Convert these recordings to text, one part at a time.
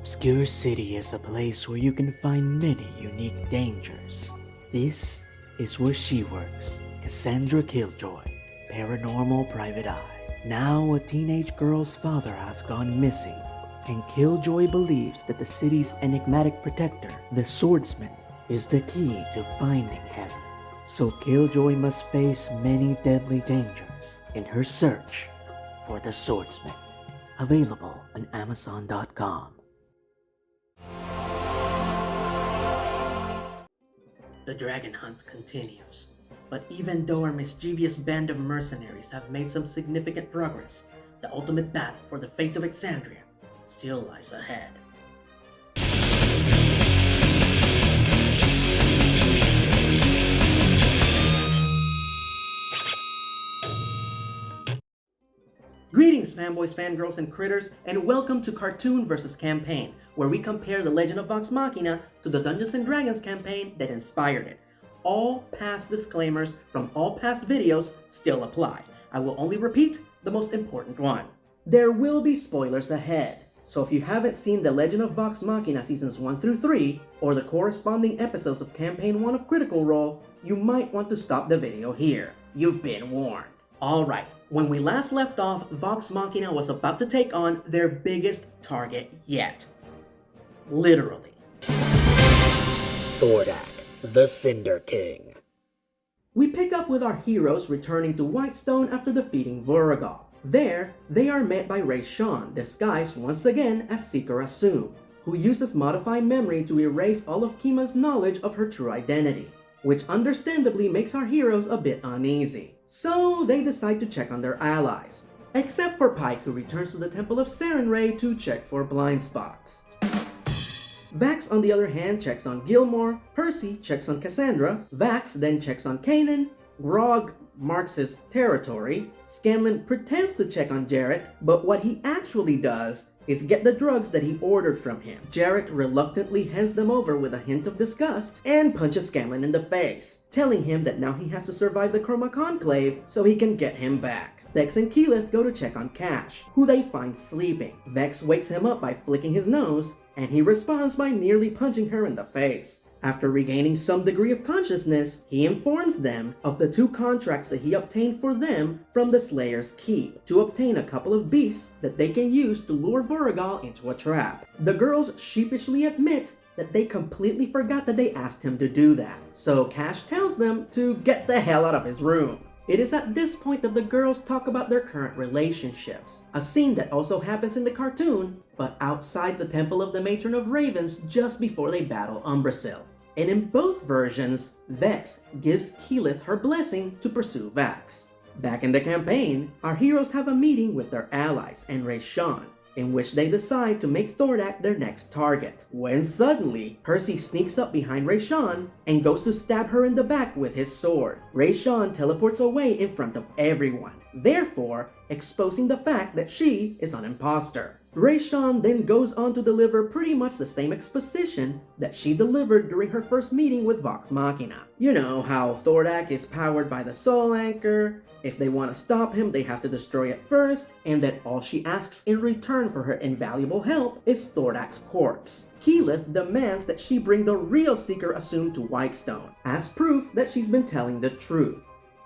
Obscure City is a place where you can find many unique dangers. This is where she works, Cassandra Killjoy, paranormal private eye. Now a teenage girl's father has gone missing, and Killjoy believes that the city's enigmatic protector, the swordsman, is the key to finding him. So Killjoy must face many deadly dangers in her search for the swordsman. Available on Amazon.com. The dragon hunt continues, but even though our mischievous band of mercenaries have made some significant progress, the ultimate battle for the fate of Exandria still lies ahead. Greetings fanboys, fangirls, and critters, and welcome to Cartoon vs. Campaign, where we compare The Legend of Vox Machina to the Dungeons & Dragons campaign that inspired it. All past disclaimers from all past videos still apply. I will only repeat the most important one. There will be spoilers ahead, so if you haven't seen The Legend of Vox Machina Seasons 1 through 3, or the corresponding episodes of Campaign 1 of Critical Role, you might want to stop the video here. You've been warned. Alright, when we last left off, Vox Machina was about to take on their biggest target yet. Literally. Thordak, the Cinder King. We pick up with our heroes returning to Whitestone after defeating Voragal. There, they are met by Rayshawn, disguised once again as Seeker Assume, who uses Modified Memory to erase all of Kima's knowledge of her true identity, which understandably makes our heroes a bit uneasy. So they decide to check on their allies, except for Pike, who returns to the Temple of Sarenrae to check for blind spots. Vax, on the other hand, checks on Gilmore, Percy checks on Cassandra, Vax then checks on Kanan, Grog marks his territory, Scanlan pretends to check on Jarrett, but what he actually does is get the drugs that he ordered from him. Jarrett reluctantly hands them over with a hint of disgust and punches Scanlan in the face, telling him that now he has to survive the Chroma Conclave so he can get him back. Vex and Keyleth go to check on Cash, who they find sleeping. Vex wakes him up by flicking his nose, and he responds by nearly punching her in the face. After regaining some degree of consciousness, he informs them of the 2 contracts that he obtained for them from the Slayer's Keep to obtain a couple of beasts that they can use to lure Voragal into a trap. The girls sheepishly admit that they completely forgot that they asked him to do that, so Cash tells them to get the hell out of his room. It is at this point that the girls talk about their current relationships, a scene that also happens in the cartoon, but outside the Temple of the Matron of Ravens just before they battle Umbrasyl. And in both versions, Vex gives Keyleth her blessing to pursue Vax. Back in the campaign, our heroes have a meeting with their allies and Rayshawn, in which they decide to make Thordak their next target, when suddenly, Percy sneaks up behind Rayshawn and goes to stab her in the back with his sword. Rayshawn teleports away in front of everyone, therefore exposing the fact that she is an imposter. Rayshawn then goes on to deliver pretty much the same exposition that she delivered during her first meeting with Vox Machina. You know how Thordak is powered by the Soul Anchor, if they want to stop him they have to destroy it first, and that all she asks in return for her invaluable help is Thordak's corpse. Keyleth demands that she bring the real Seeker Assume to Whitestone, as proof that she's been telling the truth.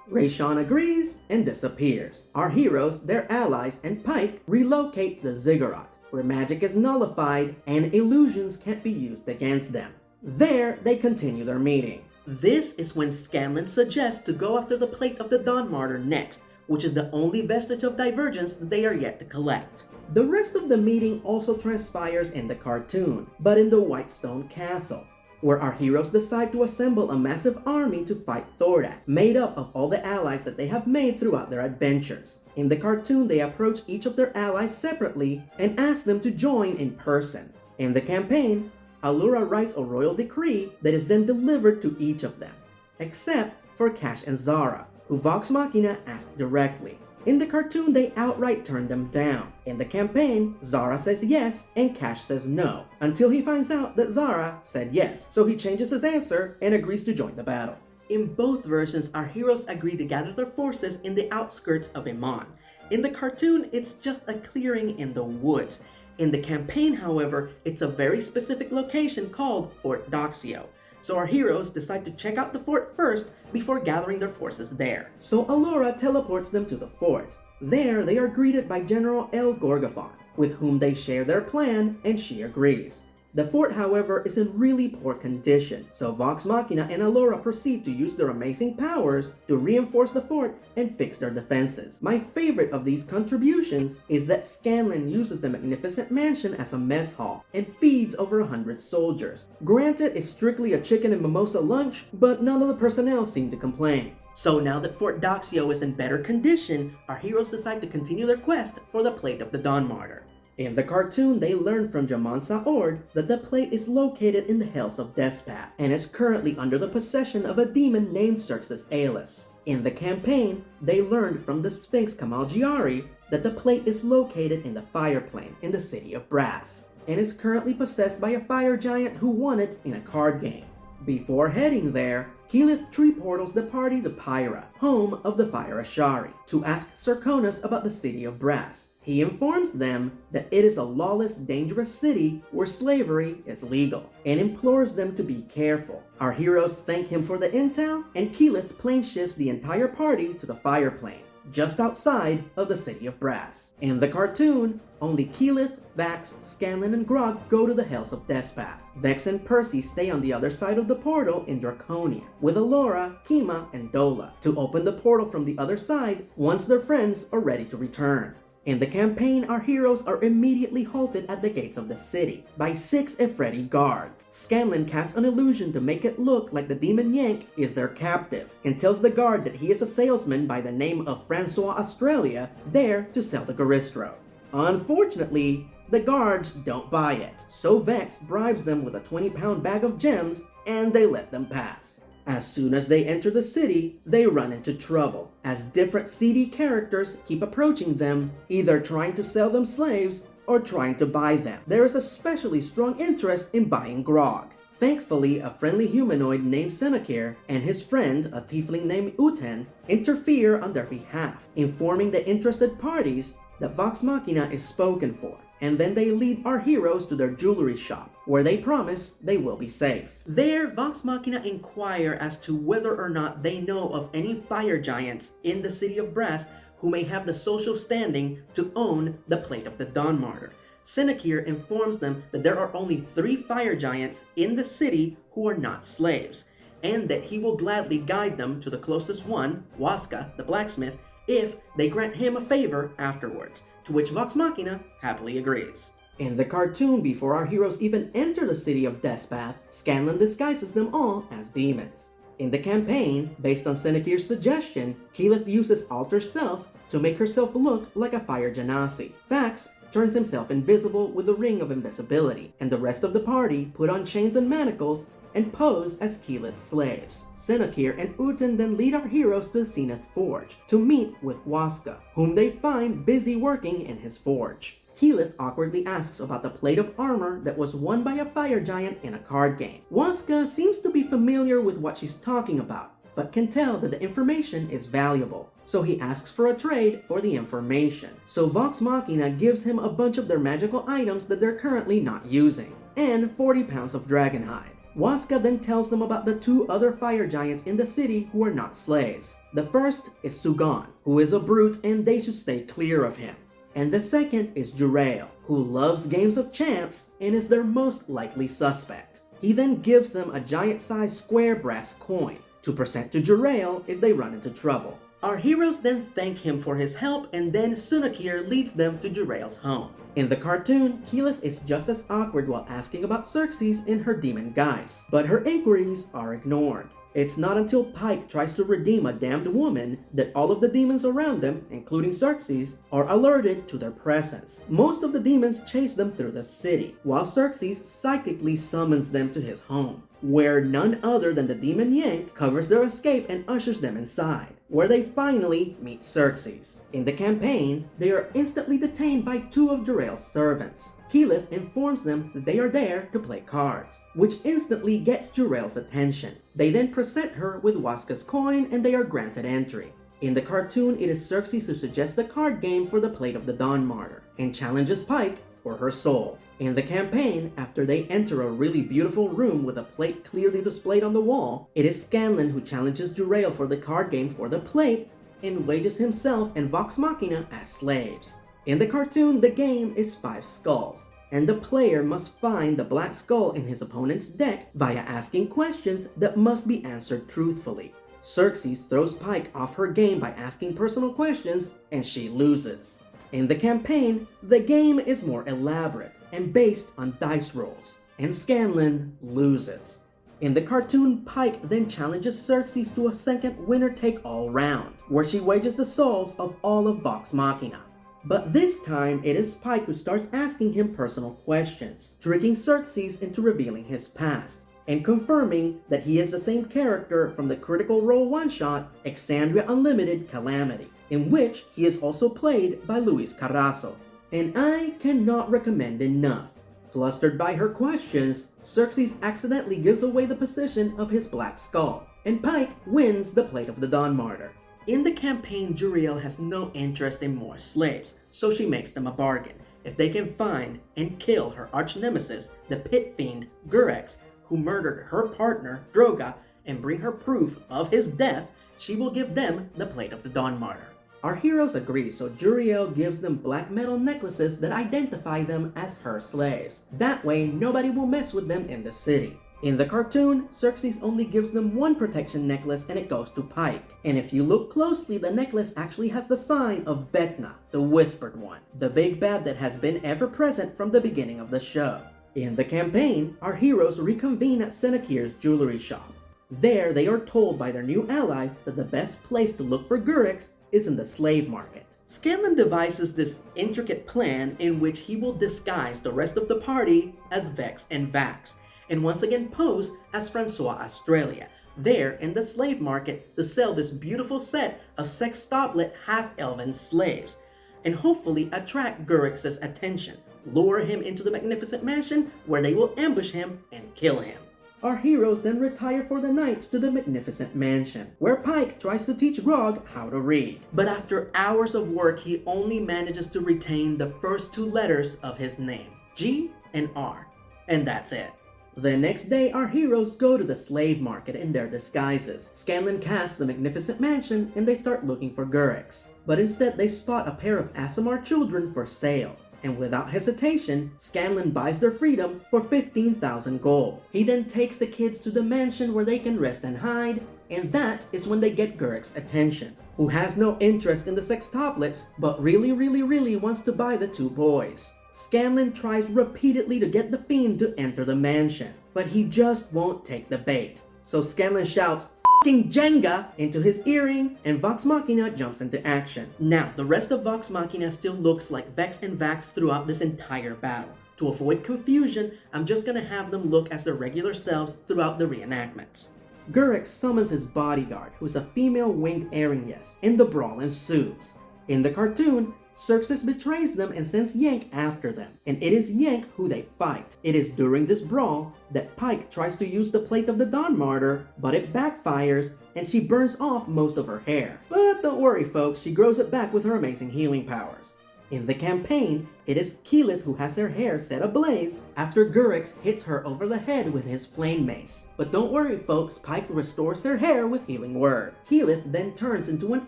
Rayshawn agrees and disappears. Our heroes, their allies, and Pike relocate to Ziggurat, where magic is nullified and illusions can't be used against them. There, they continue their meeting. This is when Scanlan suggests to go after the Plate of the Dawn Martyr next, which is the only vestige of divergence that they are yet to collect. The rest of the meeting also transpires in the cartoon, but in the Whitestone Castle, where our heroes decide to assemble a massive army to fight Thordak, made up of all the allies that they have made throughout their adventures. In the cartoon, they approach each of their allies separately and ask them to join in person. In the campaign, Allura writes a royal decree that is then delivered to each of them, except for Cash and Zara, who Vox Machina asked directly. In the cartoon, they outright turn them down. In the campaign, Zara says yes and Cash says no, until he finds out that Zara said yes, so he changes his answer and agrees to join the battle. In both versions, our heroes agree to gather their forces in the outskirts of Iman. In the cartoon, it's just a clearing in the woods, In the campaign, however, it's a very specific location called Fort Doxio. So our heroes decide to check out the fort first before gathering their forces there. So Allura teleports them to the fort. There, they are greeted by General El Gorgothon, with whom they share their plan, and she agrees. The fort, however, is in really poor condition, so Vox Machina and Allura proceed to use their amazing powers to reinforce the fort and fix their defenses. My favorite of these contributions is that Scanlan uses the magnificent mansion as a mess hall and feeds over 100 soldiers. Granted, it's strictly a chicken and mimosa lunch, but none of the personnel seem to complain. So now that Fort Doxio is in better condition, our heroes decide to continue their quest for the Plate of the Dawn Martyr. In the cartoon, they learn from Jaman Saord that the plate is located in the Hells of Despath and is currently under the possession of a demon named Xerxes Aelus. In the campaign, they learned from the Sphinx Kamalgiari that the plate is located in the Fire Plane in the City of Brass and is currently possessed by a fire giant who won it in a card game. Before heading there, Keyleth tree-portals the party to Pyra, home of the Fire Ashari, to ask Serkonos about the City of Brass. He informs them that it is a lawless, dangerous city where slavery is legal, and implores them to be careful. Our heroes thank him for the intel, and Keyleth plane shifts the entire party to the Fire Plane, just outside of the City of Brass. In the cartoon, only Keyleth, Vax, Scanlan, and Grog go to the Hells of Despath. Vex and Percy stay on the other side of the portal in Draconia, with Allura, Kima, and Dola, to open the portal from the other side once their friends are ready to return. In the campaign, our heroes are immediately halted at the gates of the city by 6 Efreti guards. Scanlan casts an illusion to make it look like the demon Yank is their captive, and tells the guard that he is a salesman by the name of Francois Australia there to sell the Garistro. Unfortunately, the guards don't buy it, so Vex bribes them with a 20-pound bag of gems and they let them pass. As soon as they enter the city, they run into trouble, as different seedy characters keep approaching them, either trying to sell them slaves or trying to buy them. There is especially strong interest in buying Grog. Thankfully, a friendly humanoid named Senakir and his friend, a tiefling named Uten, interfere on their behalf, informing the interested parties that Vox Machina is spoken for, and then they lead our heroes to their jewelry shop, where they promise they will be safe. There, Vox Machina inquire as to whether or not they know of any fire giants in the City of Brass who may have the social standing to own the Plate of the Dawn Martyr. Senakir informs them that there are only 3 fire giants in the city who are not slaves, and that he will gladly guide them to the closest one, Waska, the blacksmith, if they grant him a favor afterwards, to which Vox Machina happily agrees. In the cartoon, before our heroes even enter the City of Despath, Scanlan disguises them all as demons. In the campaign, based on Senakir's suggestion, Keyleth uses Alter Self to make herself look like a fire genasi. Vax turns himself invisible with the Ring of Invisibility, and the rest of the party put on chains and manacles and pose as Keyleth's slaves. Senakir and Uten then lead our heroes to Zenith Forge to meet with Waska, whom they find busy working in his forge. Keyleth awkwardly asks about the plate of armor that was won by a fire giant in a card game. Waska seems to be familiar with what she's talking about, but can tell that the information is valuable, so he asks for a trade for the information. So Vox Machina gives him a bunch of their magical items that they're currently not using, and 40 pounds of dragonhide. Waska then tells them about the 2 other fire giants in the city who are not slaves. The first is Sugan, who is a brute and they should stay clear of him. And the second is Jurael, who loves games of chance and is their most likely suspect. He then gives them a giant-sized square brass coin to present to Jurael if they run into trouble. Our heroes then thank him for his help, and then Senakir leads them to Jurael's home. In the cartoon, Keyleth is just as awkward while asking about Xerxes in her demon guise, but her inquiries are ignored. It's not until Pike tries to redeem a damned woman that all of the demons around them, including Xerxes, are alerted to their presence. Most of the demons chase them through the city, while Xerxes psychically summons them to his home, where none other than the demon Yank covers their escape and ushers them inside, where they finally meet Xerxes. In the campaign, they are instantly detained by 2 of Jurael's servants. Keyleth informs them that they are there to play cards, which instantly gets Jurael's attention. They then present her with Waska's coin and they are granted entry. In the cartoon, it is Xerxes who suggests the card game for the Plate of the Dawn Martyr and challenges Pike for her soul. In the campaign, after they enter a really beautiful room with a plate clearly displayed on the wall, it is Scanlan who challenges Jurael for the card game for the plate and wages himself and Vox Machina as slaves. In the cartoon, the game is 5 skulls, and the player must find the black skull in his opponent's deck via asking questions that must be answered truthfully. Xerxes throws Pike off her game by asking personal questions, and she loses. In the campaign, the game is more elaborate and based on dice rolls, and Scanlan loses. In the cartoon, Pike then challenges Xerxes to a second winner-take-all round, where she wages the souls of all of Vox Machina. But this time, it is Pike who starts asking him personal questions, tricking Xerxes into revealing his past, and confirming that he is the same character from the Critical Role one-shot Exandria Unlimited Calamity, in which he is also played by Luis Carrasco. And I cannot recommend enough. Flustered by her questions, Xerxes accidentally gives away the position of his black skull, and Pike wins the Plate of the Dawn Martyr. In the campaign, Jurael has no interest in more slaves, so she makes them a bargain. If they can find and kill her arch-nemesis, the pit fiend Gurex, who murdered her partner, Droga, and bring her proof of his death, she will give them the Plate of the Dawn Martyr. Our heroes agree, so Jurael gives them black metal necklaces that identify them as her slaves. That way, nobody will mess with them in the city. In the cartoon, Xerxes only gives them one protection necklace and it goes to Pike. And if you look closely, the necklace actually has the sign of Vecna, the Whispered One, the big bad that has been ever present from the beginning of the show. In the campaign, our heroes reconvene at Senekir's jewelry shop. There, they are told by their new allies that the best place to look for Gurex is in the slave market. Scanlan devises this intricate plan in which he will disguise the rest of the party as Vex and Vax, and once again pose as Francois Australia, there in the slave market to sell this beautiful set of sextuplet half-elven slaves, and hopefully attract Gurex's attention, lure him into the magnificent mansion where they will ambush him and kill him. Our heroes then retire for the night to the magnificent mansion, where Pike tries to teach Grog how to read. But after hours of work, he only manages to retain the first 2 letters of his name, G and R, and that's it. The next day, our heroes go to the slave market in their disguises. Scanlan casts the magnificent mansion and they start looking for Gurex. But instead, they spot a pair of Aasimar children for sale. And without hesitation, Scanlan buys their freedom for 15,000 gold. He then takes the kids to the mansion where they can rest and hide, and that is when they get Gurex's attention, who has no interest in the sextuplets, but really wants to buy the 2 boys. Scanlan tries repeatedly to get the fiend to enter the mansion, but he just won't take the bait. So Scanlan shouts, "F***ing Jenga!" into his earring, and Vox Machina jumps into action. Now, the rest of Vox Machina still looks like Vex and Vax throughout this entire battle. To avoid confusion, I'm just gonna have them look as their regular selves throughout the reenactments. Gurex summons his bodyguard, who is a female winged Erinyes, and the brawl ensues. In the cartoon, Xerxes betrays them and sends Yank after them, and it is Yank who they fight. It is during this brawl that Pike tries to use the Plate of the Dawn Martyr, but it backfires and she burns off most of her hair. But don't worry folks, she grows it back with her amazing healing powers. In the campaign, it is Keyleth who has her hair set ablaze after Gurex hits her over the head with his flame mace. But don't worry folks, Pike restores her hair with Healing Word. Keyleth then turns into an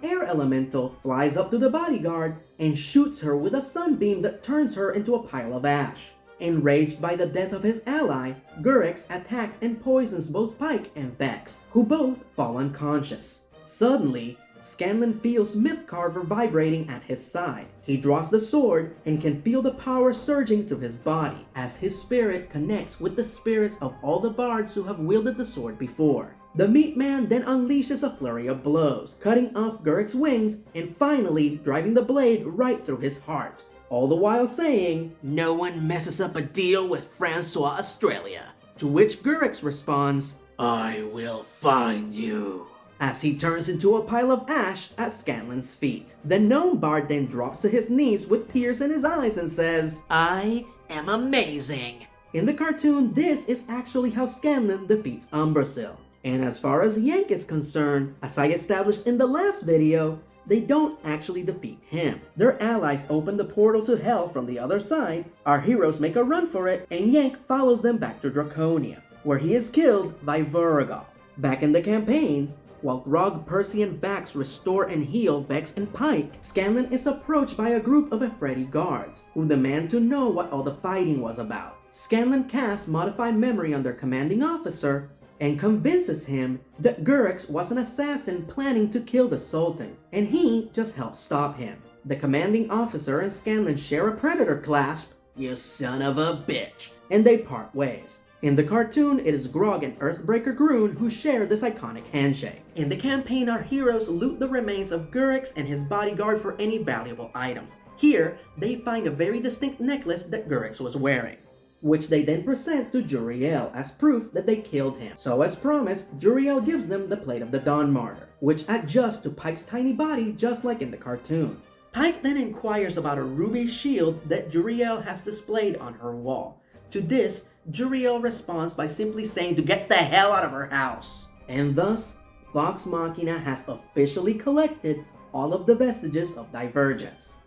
air elemental, flies up to the bodyguard, and shoots her with a sunbeam that turns her into a pile of ash. Enraged by the death of his ally, Gurex attacks and poisons both Pike and Vex, who both fall unconscious. Suddenly, Scanlan feels Mythcarver vibrating at his side. He draws the sword and can feel the power surging through his body as his spirit connects with the spirits of all the bards who have wielded the sword before. The Meat Man then unleashes a flurry of blows, cutting off Gurex's wings and finally driving the blade right through his heart. All the while saying, "No one messes up a deal with Francois Australia." To which Gurex responds, "I will find you," as he turns into a pile of ash at Scanlan's feet. The gnome bard then drops to his knees with tears in his eyes and says, "I am amazing." In the cartoon, this is actually how Scanlan defeats Umbrasyl. And as far as Yank is concerned, as I established in the last video, they don't actually defeat him. Their allies open the portal to hell from the other side, our heroes make a run for it, and Yank follows them back to Draconia, where he is killed by Voragol. Back in the campaign, while Grog, Percy, and Vax restore and heal Vex and Pike, Scanlan is approached by a group of Efreeti guards, who demand to know what all the fighting was about. Scanlan casts Modify Memory on their commanding officer, and convinces him that Gurix was an assassin planning to kill the Sultan, and he just helped stop him. The commanding officer and Scanlan share a predator clasp, "You son of a bitch," and they part ways. In the cartoon, it is Grog and Earthbreaker Groon who share this iconic handshake. In the campaign, our heroes loot the remains of Gurix and his bodyguard for any valuable items. Here, they find a very distinct necklace that Gurix was wearing, which they then present to Juriel as proof that they killed him. So as promised, Juriel gives them the plate of the Dawn Martyr, which adjusts to Pike's tiny body just like in the cartoon. Pike then inquires about a ruby shield that Juriel has displayed on her wall. To this, Juriel responds by simply saying to get the hell out of her house. And thus, Vox Machina has officially collected all of the vestiges of Divergence.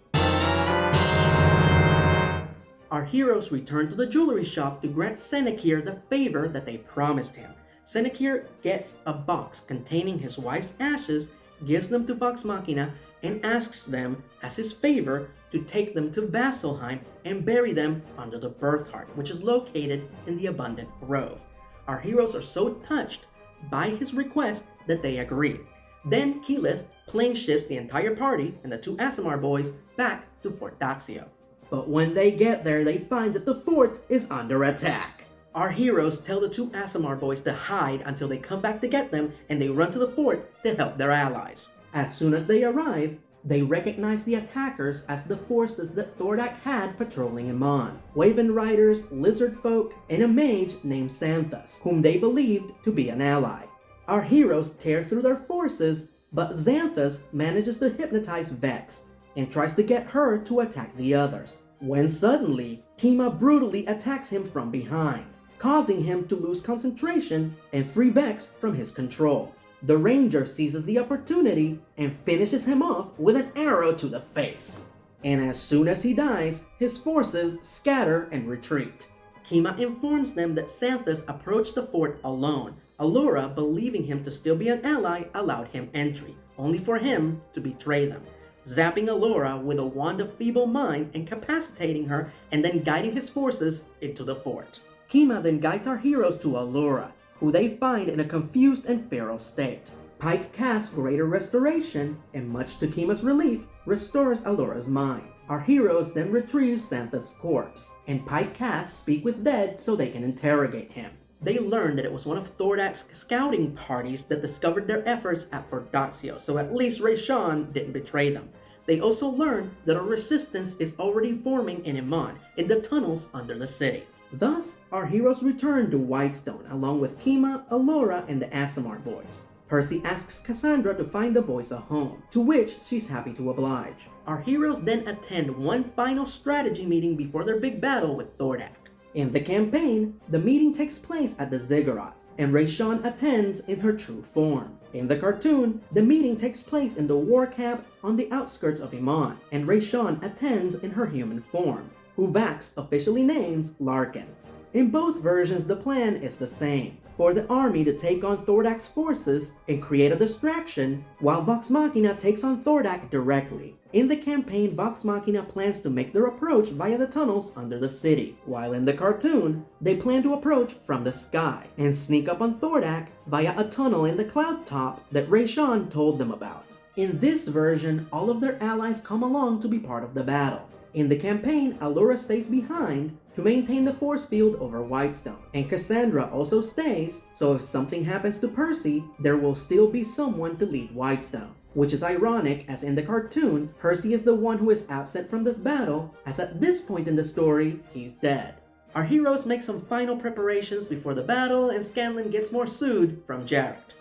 Our heroes return to the jewelry shop to grant Senekir the favor that they promised him. Senekir gets a box containing his wife's ashes, gives them to Vox Machina, and asks them, as his favor, to take them to Vasselheim and bury them under the Birth Heart, which is located in the Abundant Grove. Our heroes are so touched by his request that they agree. Then Keyleth plane shifts the entire party and the two Aasimar boys back to Fort Doxio. But when they get there, they find that the fort is under attack. Our heroes tell the two Aasimar boys to hide until they come back to get them, and they run to the fort to help their allies. As soon as they arrive, they recognize the attackers as the forces that Thordak had patrolling Amon. Waven Riders, Lizard Folk, and a mage named Xanthus, whom they believed to be an ally. Our heroes tear through their forces, but Xanthus manages to hypnotize Vex, and tries to get her to attack the others. When suddenly, Kima brutally attacks him from behind, causing him to lose concentration and free Vex from his control. The ranger seizes the opportunity and finishes him off with an arrow to the face. And as soon as he dies, his forces scatter and retreat. Kima informs them that Xanthus approached the fort alone. Allura, believing him to still be an ally, allowed him entry, only for him to betray them, zapping Allura with a wand of feeble mind, incapacitating her, and then guiding his forces into the fort. Kima then guides our heroes to Allura, who they find in a confused and feral state. Pike casts Greater Restoration, and much to Kima's relief, restores Allura's mind. Our heroes then retrieve Xanthus' corpse, and Pike casts Speak with Dead so they can interrogate him. They learn that it was one of Thordak's scouting parties that discovered their efforts at Fort Doxio, so at least Rayshawn didn't betray them. They also learn that a resistance is already forming in Iman, in the tunnels under the city. Thus, our heroes return to Whitestone along with Kima, Allura, and the Aasimar boys. Percy asks Cassandra to find the boys a home, to which she's happy to oblige. Our heroes then attend one final strategy meeting before their big battle with Thordak. In the campaign, the meeting takes place at the Ziggurat, and Rayshawn attends in her true form. In the cartoon, the meeting takes place in the war camp on the outskirts of Iman, and Rayshawn attends in her human form, who Vax officially names Larkin. In both versions, the plan is the same, for the army to take on Thordak's forces and create a distraction, while Vox Machina takes on Thordak directly. In the campaign, Vox Machina plans to make their approach via the tunnels under the city, while in the cartoon, they plan to approach from the sky and sneak up on Thordak via a tunnel in the cloud top that Rayshawn told them about. In this version, all of their allies come along to be part of the battle. In the campaign, Allura stays behind to maintain the force field over Whitestone, and Cassandra also stays, so if something happens to Percy, there will still be someone to lead Whitestone. Which is ironic, as in the cartoon, Percy is the one who is absent from this battle, as at this point in the story, he's dead. Our heroes make some final preparations before the battle, and Scanlan gets more Sood from Jarrett.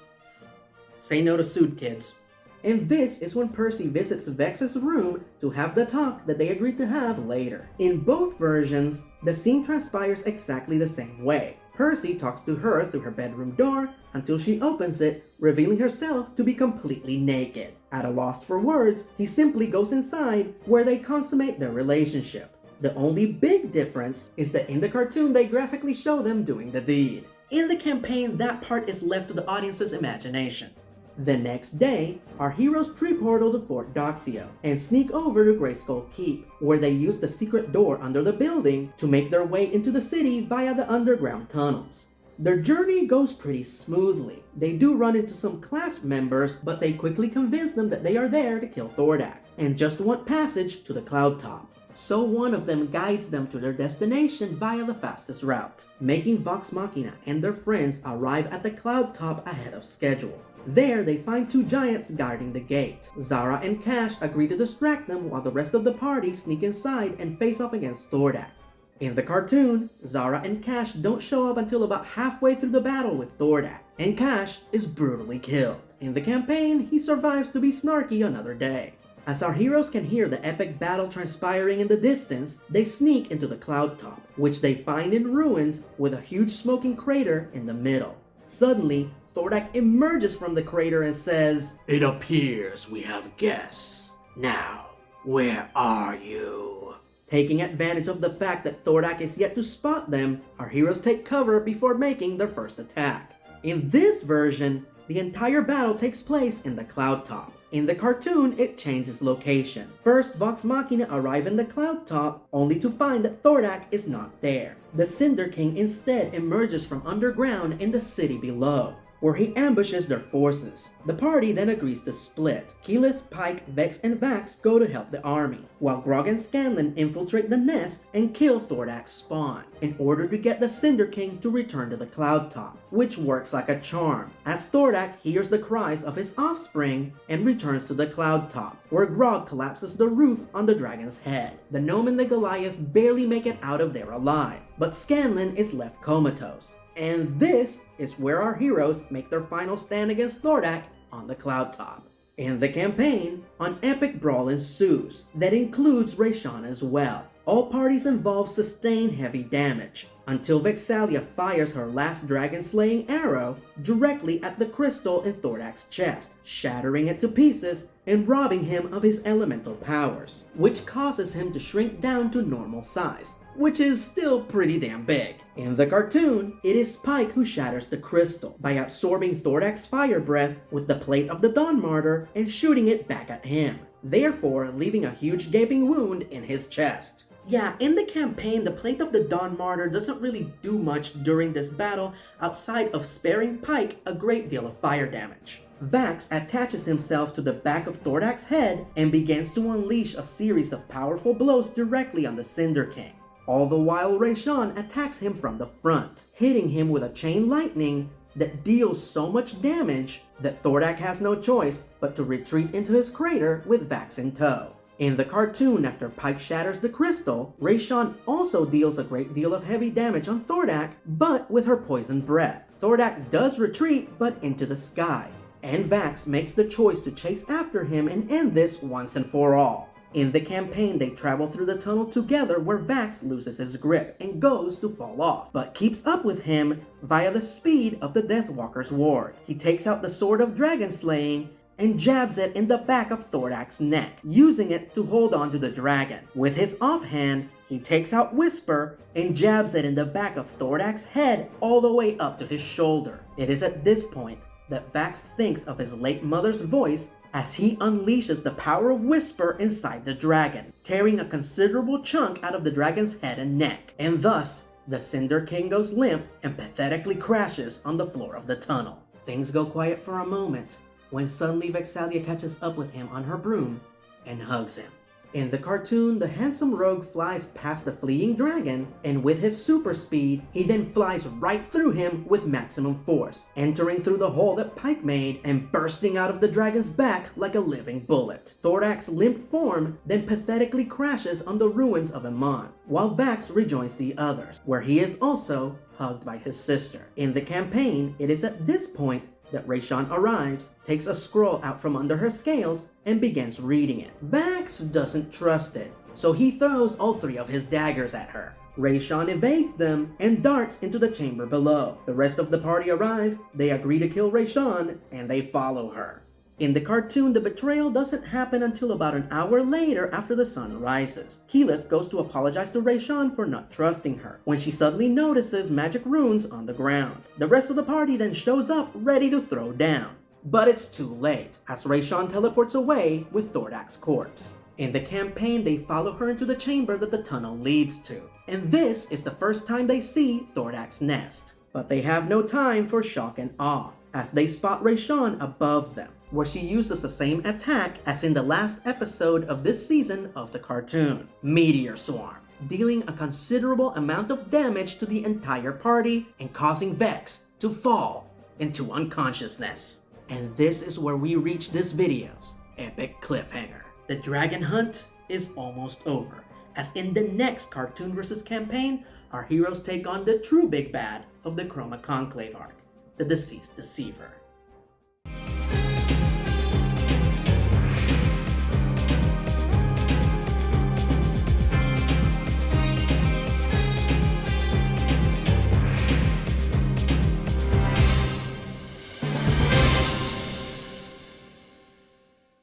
Say no to Sood, kids. And this is when Percy visits Vex's room to have the talk that they agreed to have later. In both versions, the scene transpires exactly the same way. Percy talks to her through her bedroom door until she opens it, revealing herself to be completely naked. At a loss for words, he simply goes inside where they consummate their relationship. The only big difference is that in the cartoon they graphically show them doing the deed. In the campaign, that part is left to the audience's imagination. The next day, our heroes tree-portal to Fort Doxio and sneak over to Grayskull Keep, where they use the secret door under the building to make their way into the city via the underground tunnels. Their journey goes pretty smoothly. They do run into some class members, but they quickly convince them that they are there to kill Thordak and just want passage to the cloud top. So one of them guides them to their destination via the fastest route, making Vox Machina and their friends arrive at the cloud top ahead of schedule. There, they find two giants guarding the gate. Zara and Cash agree to distract them while the rest of the party sneak inside and face off against Thordak. In the cartoon, Zara and Cash don't show up until about halfway through the battle with Thordak, and Cash is brutally killed. In the campaign, he survives to be snarky another day. As our heroes can hear the epic battle transpiring in the distance, they sneak into the cloud top, which they find in ruins with a huge smoking crater in the middle. Suddenly, Thordak emerges from the crater and says, "It appears we have guests. Now, where are you?" Taking advantage of the fact that Thordak is yet to spot them, our heroes take cover before making their first attack. In this version, the entire battle takes place in the cloud top. In the cartoon, it changes location. First, Vox Machina arrive in the cloud top, only to find that Thordak is not there. The Cinder King instead emerges from underground in the city below, where he ambushes their forces. The party then agrees to split. Keyleth, Pike, Vex, and Vax go to help the army, while Grog and Scanlan infiltrate the nest and kill Thordak's spawn, in order to get the Cinder King to return to the cloud top, which works like a charm, as Thordak hears the cries of his offspring and returns to the cloud top, where Grog collapses the roof on the dragon's head. The gnome and the Goliath barely make it out of there alive, but Scanlan is left comatose. And this is where our heroes make their final stand against Thordak on the cloud top. In the campaign, an epic brawl ensues that includes Rayshawn as well. All parties involved sustain heavy damage, until Vexalia fires her last dragon-slaying arrow directly at the crystal in Thordak's chest, shattering it to pieces and robbing him of his elemental powers, which causes him to shrink down to normal size, which is still pretty damn big. In the cartoon, it is Spike who shatters the crystal by absorbing Thordak's fire breath with the plate of the Dawn Martyr and shooting it back at him, therefore leaving a huge gaping wound in his chest. Yeah, in the campaign, the plate of the Dawn Martyr doesn't really do much during this battle outside of sparing Pike a great deal of fire damage. Vax attaches himself to the back of Thordak's head and begins to unleash a series of powerful blows directly on the Cinder King. All the while Rayshawn attacks him from the front, hitting him with a chain lightning that deals so much damage that Thordak has no choice but to retreat into his crater with Vax in tow. In the cartoon, after Pike shatters the crystal, Rayshawn also deals a great deal of heavy damage on Thordak, but with her poison breath. Thordak does retreat, but into the sky, and Vax makes the choice to chase after him and end this once and for all. In the campaign, they travel through the tunnel together where Vax loses his grip and goes to fall off, but keeps up with him via the speed of the Deathwalker's ward. He takes out the Sword of Dragon Slaying and jabs it in the back of Thordak's neck, using it to hold on to the dragon. With his offhand, he takes out Whisper and jabs it in the back of Thordak's head all the way up to his shoulder. It is at this point that Vax thinks of his late mother's voice as he unleashes the power of Whisper inside the dragon, tearing a considerable chunk out of the dragon's head and neck. And thus, the Cinder King goes limp and pathetically crashes on the floor of the tunnel. Things go quiet for a moment, when suddenly Vexalia catches up with him on her broom and hugs him. In the cartoon, the handsome rogue flies past the fleeing dragon, and with his super speed, he then flies right through him with maximum force, entering through the hole that Pike made and bursting out of the dragon's back like a living bullet. Thordak's limp form then pathetically crashes on the ruins of Amon, while Vax rejoins the others, where he is also hugged by his sister. In the campaign, it is at this point that Rayshawn arrives, takes a scroll out from under her scales, and begins reading it. Vax doesn't trust it, so he throws all three of his daggers at her. Rayshawn evades them and darts into the chamber below. The rest of the party arrive, they agree to kill Rayshawn, and they follow her. In the cartoon, the betrayal doesn't happen until about an hour later after the sun rises. Keyleth goes to apologize to Rayshawn for not trusting her, when she suddenly notices magic runes on the ground. The rest of the party then shows up ready to throw down. But it's too late, as Rayshawn teleports away with Thordak's corpse. In the campaign, they follow her into the chamber that the tunnel leads to. And this is the first time they see Thordak's nest. But they have no time for shock and awe, as they spot Rayshawn above them, where she uses the same attack as in the last episode of this season of the cartoon, Meteor Swarm, dealing a considerable amount of damage to the entire party and causing Vex to fall into unconsciousness. And this is where we reach this video's epic cliffhanger. The dragon hunt is almost over, as in the next Cartoon vs. campaign, our heroes take on the true big bad of the Chroma Conclave arc, the Deceased Deceiver.